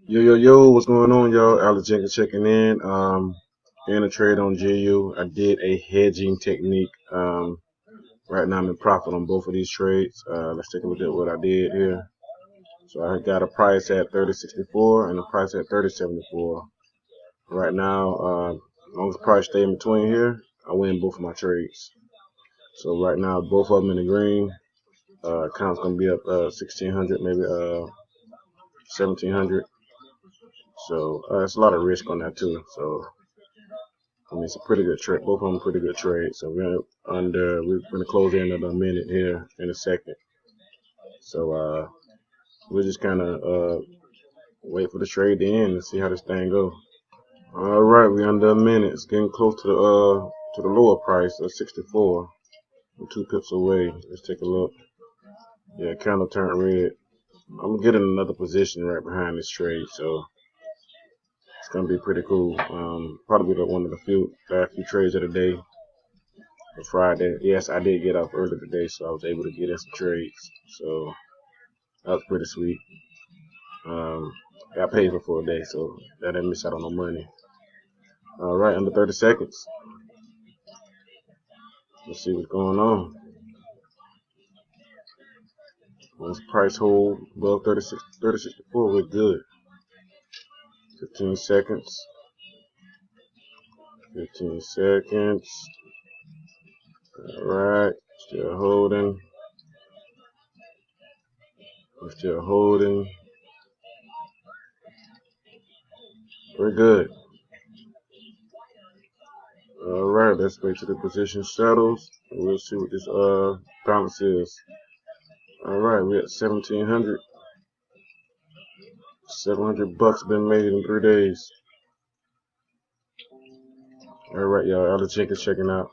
Yo, what's going on, y'all? Alex Jenkins checking in. In a trade on GU. I did a hedging technique. Right now I'm in profit on both of these trades. Let's take a look at what I did here. So I got a price at 30.64 and a price at 30.74. Right now, as long as the price stay in between here, I win both of my trades. So right now, both of them in the green. Account's gonna be up 1,600, maybe 1,700. So it's a lot of risk on that too. So I mean, it's a pretty good trade. Both of them pretty good trades. So we're gonna close in another minute here in a second. So we'll just kind of wait for the trade to end and see how this thing goes. All right, we under a minute. It's getting close to the lower price of 64. We're 2 pips away. Let's take a look. Yeah, candle turned red. I'm getting another position right behind this trade, so it's gonna be pretty cool. Probably one of the last few trades of the day. For Friday. Yes, I did get off early today, so I was able to get in some trades. So that was pretty sweet. Got paid for 4 days, so I didn't miss out on no money. All right, under 30 seconds. Let's see what's going on. Once price hold above 30.64, we're good. 15 seconds. 15 seconds. All right, still holding. We're still holding. We're good. All right, let's wait till the position settles. And we'll see what this balance is. All right, we're at 1,700. $700 been made in 3 days. All right, y'all. Alex Jenkins checking out.